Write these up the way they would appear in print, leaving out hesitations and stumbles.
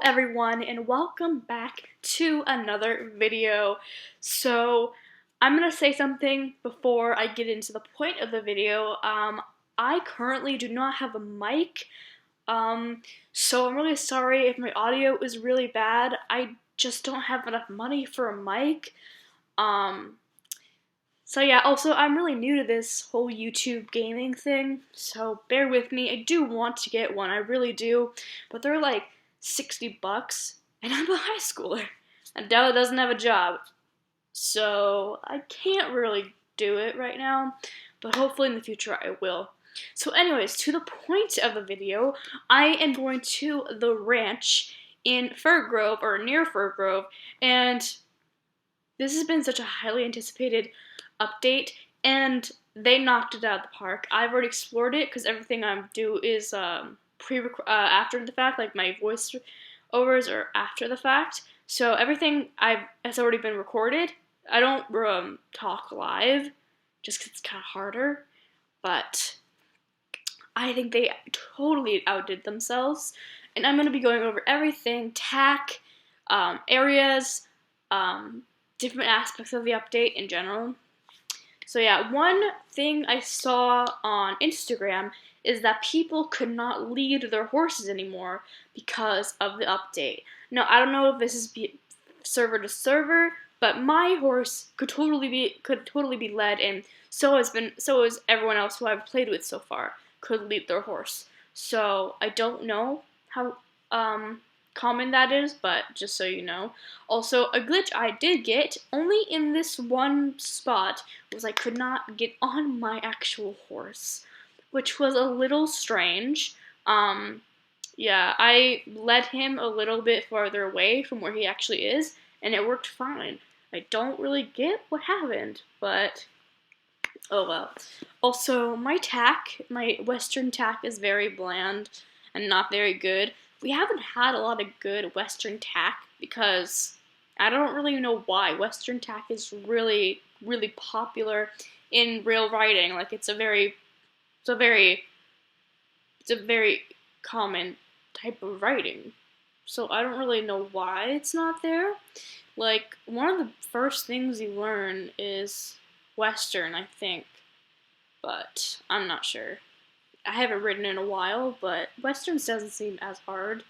everyone, and welcome back to another video. So I'm gonna say something before I get into the point of the video. I currently do not have a mic, so I'm really sorry if my audio is really bad. I just don't have enough money for a mic. So yeah, also I'm really new to this whole YouTube gaming thing, so bear with me. I do want to get one, I really do, but they're like $60, and I'm a high schooler, and Della doesn't have a job, so I can't really do it right now, but hopefully in the future I will. So anyways, to the point of the video, I am going to the ranch in Fir Grove, or near Fir Grove, and this has been such a highly anticipated update, and they knocked it out of the park. I've already explored it because everything I do is after the fact, like my voice overs are after the fact. So everything has already been recorded. I don't talk live just because it's kind of harder, but I think they totally outdid themselves. And I'm going to be going over everything, tack, areas, different aspects of the update in general. So yeah, one thing I saw on Instagram is that people could not lead their horses anymore because of the update. Now, I don't know if this is server to server, but my horse could totally be led, and so is everyone else who I've played with so far could lead their horse. So I don't know how common that is, but just so you know. Also, a glitch I did get, only in this one spot, was I could not get on my actual horse, which was a little strange. Yeah, I led him a little bit farther away from where he actually is, and it worked fine. I don't really get what happened, but oh well. Also, my Western tack is very bland and not very good. We haven't had a lot of good Western tack because I don't really know why. Western tack is really, really popular in real writing. Like it's a very common type of writing. So I don't really know why it's not there. Like one of the first things you learn is Western, I think, but I'm not sure. I haven't written in a while, but Westerns doesn't seem as hard.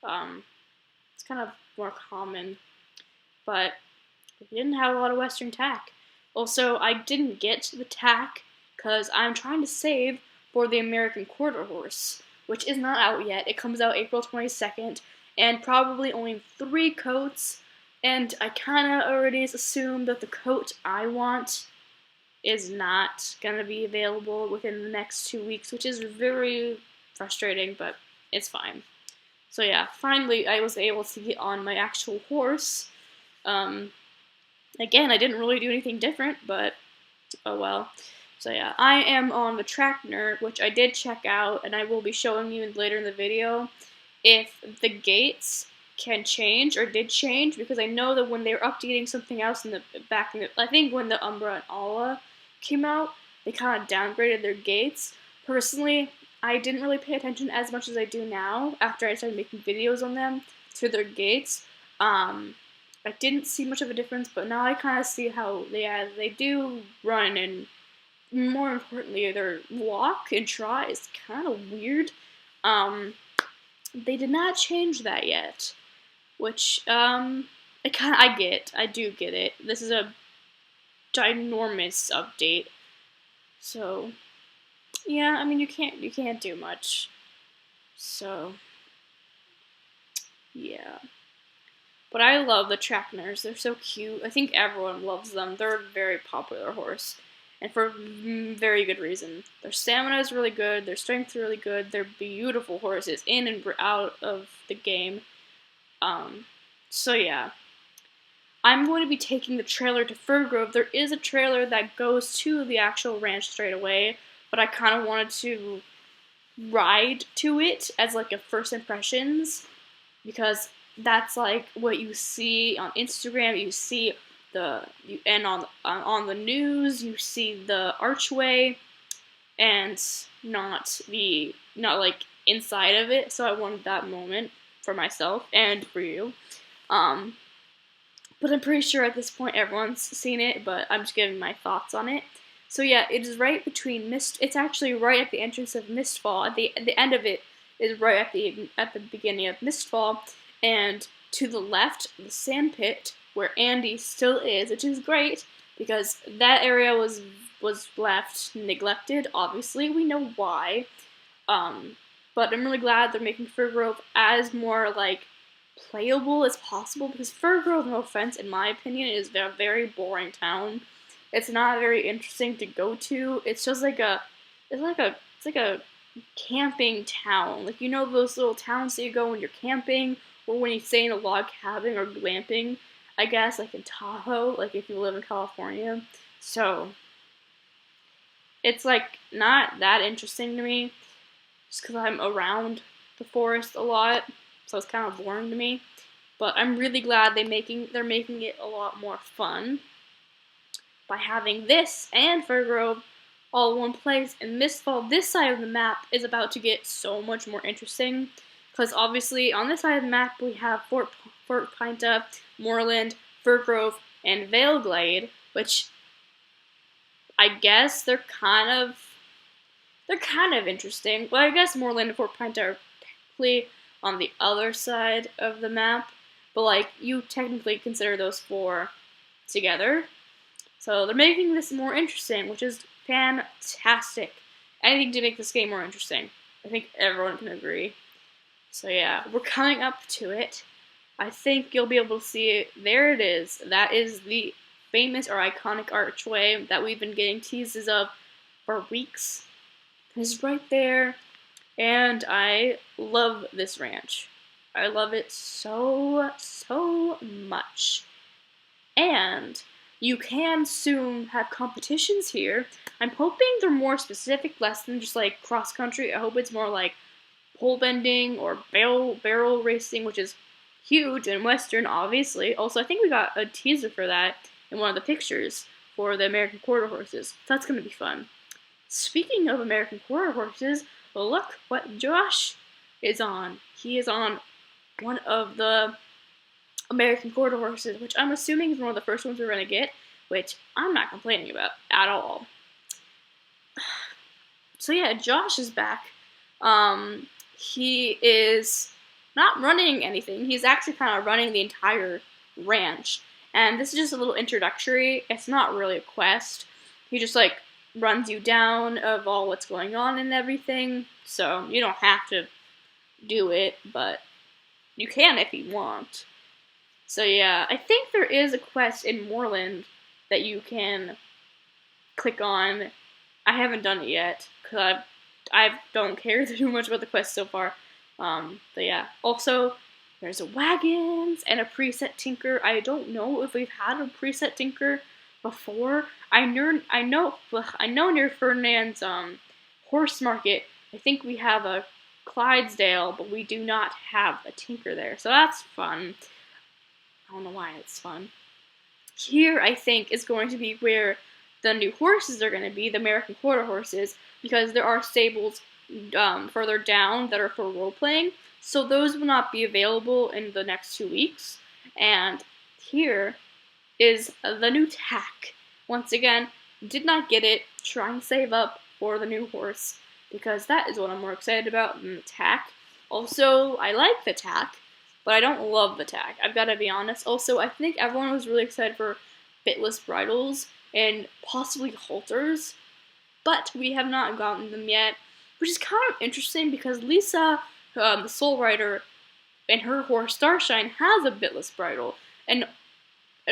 It's kind of more common, but we didn't have a lot of Western tack. Also, I didn't get the tack because I'm trying to save for the American Quarter Horse, which is not out yet. It comes out April 22nd, and probably only 3 coats, and I kind of already assume that the coat I want is not going to be available within the next 2 weeks, which is very frustrating, but it's fine. So yeah, finally I was able to get on my actual horse. Again, I didn't really do anything different, but oh well. So yeah, I am on the Trackner, which I did check out, and I will be showing you later in the video if the gates can change or did change, because I know that when they were updating something else I think when the Umbra and Ala came out, they kind of downgraded their gates. Personally, I didn't really pay attention as much as I do now after I started making videos on them to their gates. I didn't see much of a difference, but now I kind of see how they do run, and more importantly, their walk and trot is kind of weird. They did not change that yet, which I do get it. This is a ginormous update, so yeah, I mean you can't do much. So yeah, but I love the Trackners. They're so cute. I think everyone loves them. They're a very popular horse, and for very good reason. Their stamina is really good. Their strength is really good. They're beautiful horses in and out of the game. So yeah. I'm going to be taking the trailer to Fir Grove. There is a trailer that goes to the actual ranch straight away, but I kind of wanted to ride to it as like a first impressions, because that's like what you see on Instagram. You see and on the news, you see the archway, and not like inside of it. So I wanted that moment. for myself and for you. But I'm pretty sure at this point everyone's seen it, but I'm just giving my thoughts on it. So yeah, it is right between Mist. It's actually right at the entrance of Mistfall. At the end of it is right at the beginning of Mistfall, and to the left, the sand pit where Andy still is, which is great because that area was left neglected. Obviously, we know why. But I'm really glad they're making Fir Grove as more like playable as possible because Fir Grove, no offense, in my opinion, is a very boring town. It's not very interesting to go to. It's just like it's like a camping town. Like, you know those little towns that you go when you're camping or when you stay in a log cabin or glamping, I guess, like in Tahoe, like if you live in California. So it's like not that interesting to me just because I'm around the forest a lot, so it's kind of boring to me. But I'm really glad they're making it a lot more fun by having this and Fir Grove all in one place. And Mistfall, this side of the map, is about to get so much more interesting because obviously on this side of the map we have Fort Pinta, Moorland, Fir Grove, and Valeglade, which I guess they're kind of interesting. Well, I guess Moorland and Fort Pinta are technically on the other side of the map, but like you technically consider those four together. So they're making this more interesting, which is fantastic. Anything to make this game more interesting. I think everyone can agree. So yeah, we're coming up to it. I think you'll be able to see it. There it is. That is the famous or iconic archway that we've been getting teases of for weeks. It's right there, and I love this ranch. I love it so much. And you can soon have competitions here. I'm hoping they're more specific, less than just like cross country. I hope it's more like pole bending or barrel racing, which is huge in Western, obviously. Also, I think we got a teaser for that in one of the pictures for the American Quarter Horses. So that's going to be fun. Speaking of American Quarter Horses, look what Josh is on. He is on one of the American Quarter Horses, which I'm assuming is one of the first ones we're going to get, which I'm not complaining about at all. So yeah, Josh is back. He is not running anything. He's actually kind of running the entire ranch. And this is just a little introductory. It's not really a quest. He just like runs you down of all what's going on and everything. So you don't have to do it, but you can if you want. So yeah, I think there is a quest in Moorland that you can click on. I haven't done it yet because I don't care too much about the quest so far. But yeah, also there's a wagons and a preset tinker. I don't know if we've had a preset tinker before. I know near Ferdinand's horse market, I think we have a Clydesdale, but we do not have a tinker there. So that's fun. I don't know why it's fun. Here, I think, is going to be where the new horses are going to be, the American Quarter Horses, because there are stables further down that are for role-playing, so those will not be available in the next 2 weeks. And here is the new tack. Once again, did not get it, trying to save up for the new horse, because that is what I'm more excited about than the tack. Also, I like the tack, but I don't love the tack. I've got to be honest. Also, I think everyone was really excited for bitless bridles and possibly halters, but we have not gotten them yet, which is kind of interesting because Lisa, the Soul Rider, and her horse Starshine has a bitless bridle, and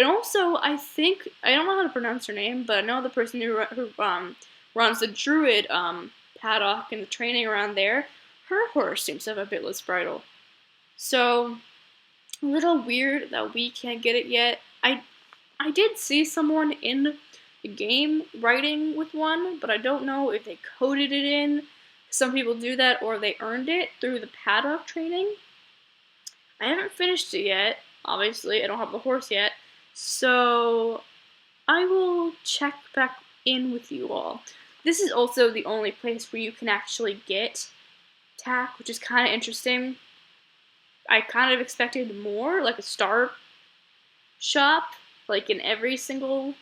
also I think I don't know how to pronounce her name, but I know the person who runs the Druid paddock and the training around there. Her horse seems to have a bitless bridle. So, a little weird that we can't get it yet. I did see someone in the game writing with one, but I don't know if they coded it in. Some people do that, or they earned it through the paddock training. I haven't finished it yet, obviously. I don't have the horse yet. So, I will check back in with you all. This is also the only place where you can actually get tack, which is kind of interesting. I kind of expected more, like a star shop, like in every single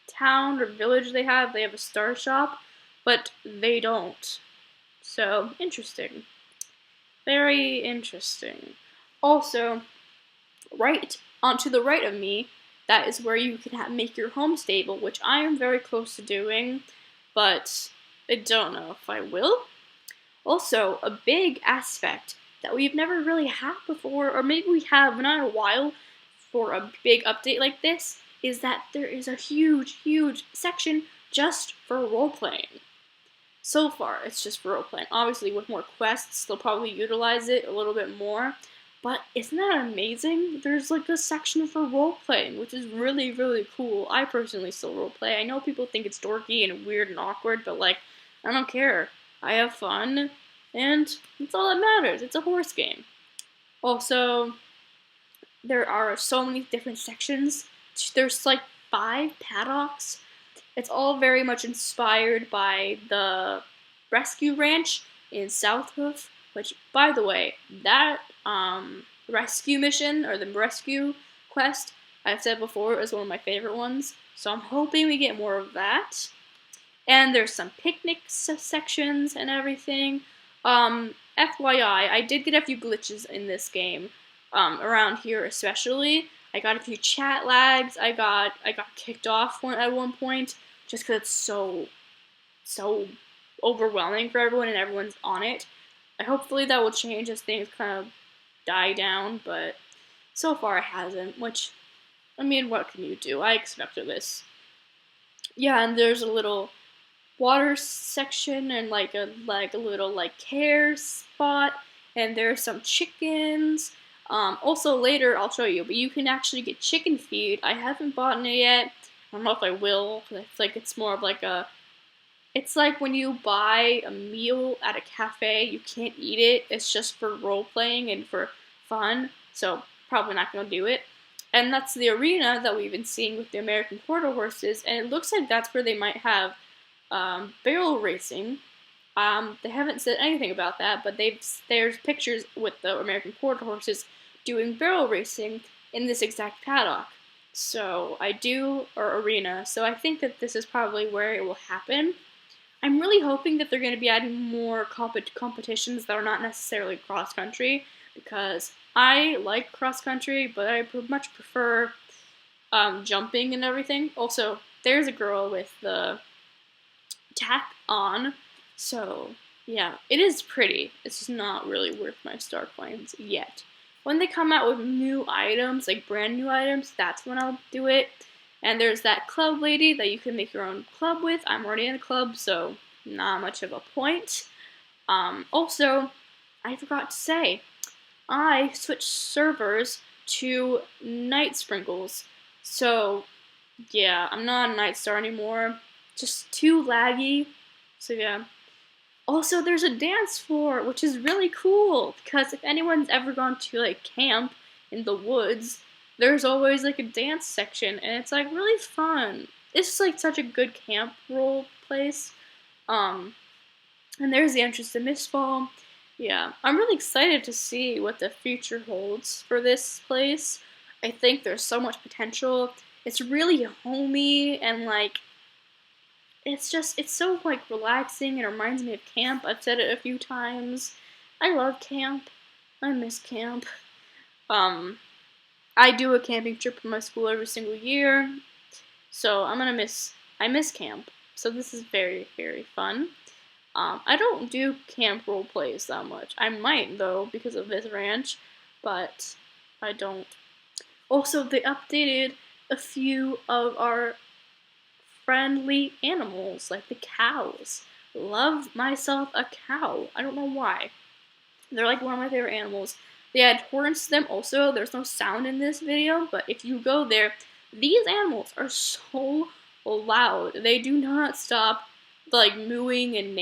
town or village they have a star shop, but they don't. So, interesting. Very interesting. Also, right onto the right of me, that is where you can make your home stable, which I am very close to doing, but I don't know if I will. Also, a big aspect that we've never really had before, or maybe we have, but not in a while, for a big update like this, is that there is a huge, huge section just for role-playing. So far, it's just for role-playing. Obviously, with more quests, they'll probably utilize it a little bit more, but isn't that amazing? There's like a section for role-playing, which is really, really cool. I personally still role-play. I know people think it's dorky and weird and awkward, but like, I don't care. I have fun, and that's all that matters. It's a horse game. Also, there are so many different sections. There's like 5 paddocks. It's all very much inspired by the rescue ranch in Southhoof, which, by the way, that rescue mission, or the rescue quest, I've said before, is one of my favorite ones. So I'm hoping we get more of that. And there's some picnic sections and everything. FYI, I did get a few glitches in this game, around here especially. I got a few chat lags. I got kicked off at one point just because it's so overwhelming for everyone and everyone's on it. Hopefully that will change as things kind of die down, but so far it hasn't. Which, I mean, what can you do? I expected this. Yeah, and there's a little water section and like a little like care spot, and there's some chickens. Also later I'll show you, but you can actually get chicken feed. I haven't bought it yet. I don't know if I will. It's more of like it's like when you buy a meal at a cafe, you can't eat it. It's just for role playing and for fun. So probably not gonna do it. And that's the arena that we've been seeing with the American Quarter Horses, and it looks like that's where they might have barrel racing. They haven't said anything about that, but there's pictures with the American Quarter Horses doing barrel racing in this exact paddock. So or arena. So I think that this is probably where it will happen. I'm really hoping that they're going to be adding more competitions that are not necessarily cross country, because I like cross country, but I much prefer jumping and everything. Also, there's a girl with the tack on, so yeah, it is pretty. It's just not really worth my star coins yet. When they come out with new items, like brand new items, that's when I'll do it. And there's that club lady that you can make your own club with. I'm already in a club, so not much of a point. Also, I forgot to say, I switched servers to Night Sprinkles. So, yeah, I'm not a Night Star anymore. Just too laggy. So, yeah. Also, there's a dance floor, which is really cool, because if anyone's ever gone to, like, camp in the woods, there's always, like, a dance section, and it's, like, really fun. It's just, like, such a good camp role place. And there's the entrance to Mistfall. Yeah, I'm really excited to see what the future holds for this place. I think there's so much potential. It's really homey, and, like, it's so, like, relaxing. It reminds me of camp. I've said it a few times. I love camp. I miss camp. I do a camping trip with my school every single year, so I miss camp. So this is very, very fun. I don't do camp role plays that much. I might, though, because of this ranch, but I don't. Also, they updated a few of our friendly animals, like the cows. Love myself a cow. I don't know why. They're like one of my favorite animals. They add horns to them also. There's no sound in this video, but if you go there, these animals are so loud. They do not stop, like, mooing and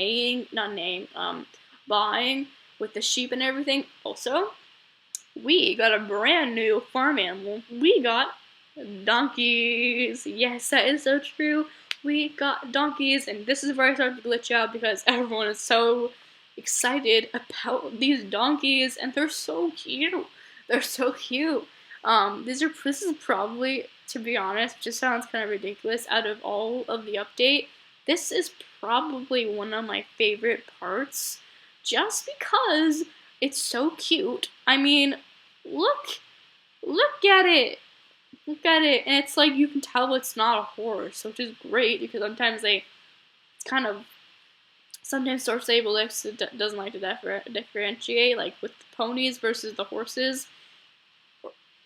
baaing with the sheep and everything. Also, we got a brand new farm animal. We got donkeys. Yes, that is so true. We got donkeys, and this is where I started to glitch out because everyone is so excited about these donkeys, and they're so cute. They're so cute. This is probably, to be honest, just sounds kind of ridiculous. Out of all of the update, this is probably one of my favorite parts, just because it's so cute. I mean, look at it. Look at it, and it's like you can tell it's not a horse, which is great because sometimes it's kind of, sometimes Source Sable doesn't like to differentiate, like with the ponies versus the horses.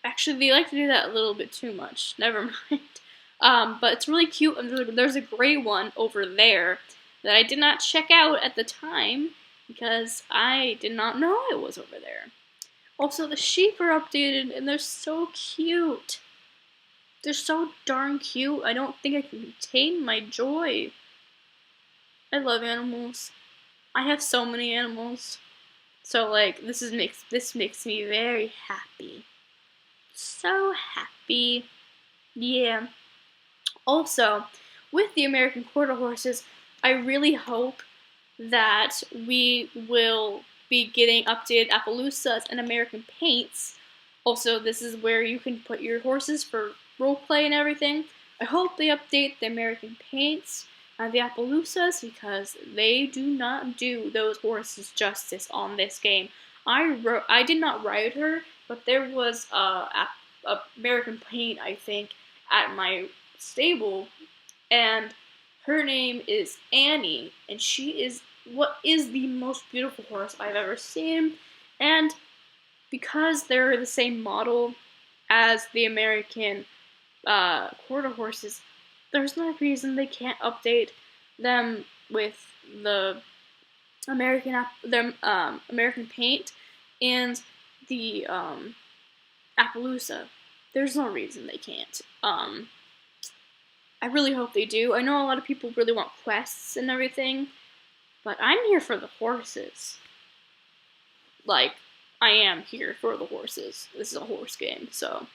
Actually, they like to do that a little bit too much. Never mind. But it's really cute, and there's a gray one over there that I did not check out at the time because I did not know it was over there. Also, the sheep are updated, and they're so cute. They're so darn cute. I don't think I can contain my joy. I love animals. I have so many animals. So like this makes me very happy. So happy. Yeah. Also, with the American Quarter Horses, I really hope that we will be getting updated Appaloosas and American Paints. Also, this is where you can put your horses for roleplay and everything. I hope they update the American Paints and the Appaloosas because they do not do those horses justice on this game. I did not ride her, but there was a American Paint, I think, at my stable, and her name is Annie, and she is what is the most beautiful horse I've ever seen. And because they're the same model as the American quarter horses, there's no reason they can't update them with the American Paint and the Appaloosa. There's no reason they can't. I really hope they do. I know a lot of people really want quests and everything, but I'm here for the horses. Like, I am here for the horses. This is a horse game, so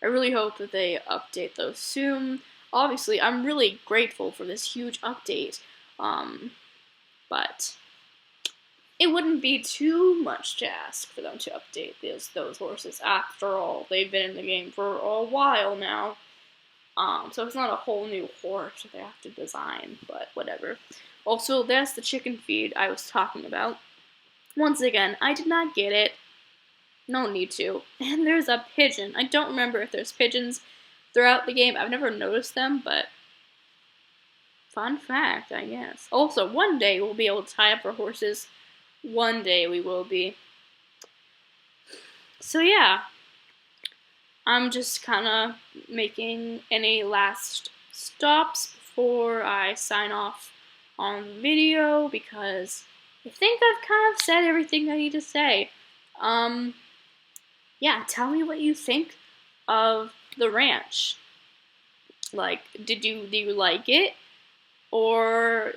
I really hope that they update those soon. Obviously, I'm really grateful for this huge update, but it wouldn't be too much to ask for them to update those horses. After all, they've been in the game for a while now. So it's not a whole new horse that they have to design, but whatever. Also, that's the chicken feed I was talking about. Once again, I did not get it. No need to. And there's a pigeon. I don't remember if there's pigeons throughout the game. I've never noticed them, but fun fact, I guess. Also, one day we'll be able to tie up our horses. One day we will be. So yeah. I'm just kind of making any last stops before I sign off on the video because I think I've kind of said everything I need to say. Yeah, tell me what you think of the ranch. Like, do you like it? Or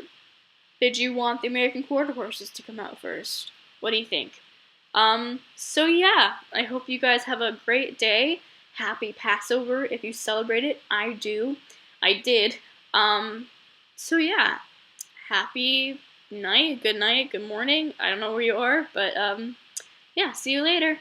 did you want the American Quarter Horses to come out first? What do you think? So yeah, I hope you guys have a great day. Happy Passover if you celebrate it. I do. I did. So yeah, happy night, good morning. I don't know where you are, but yeah, see you later.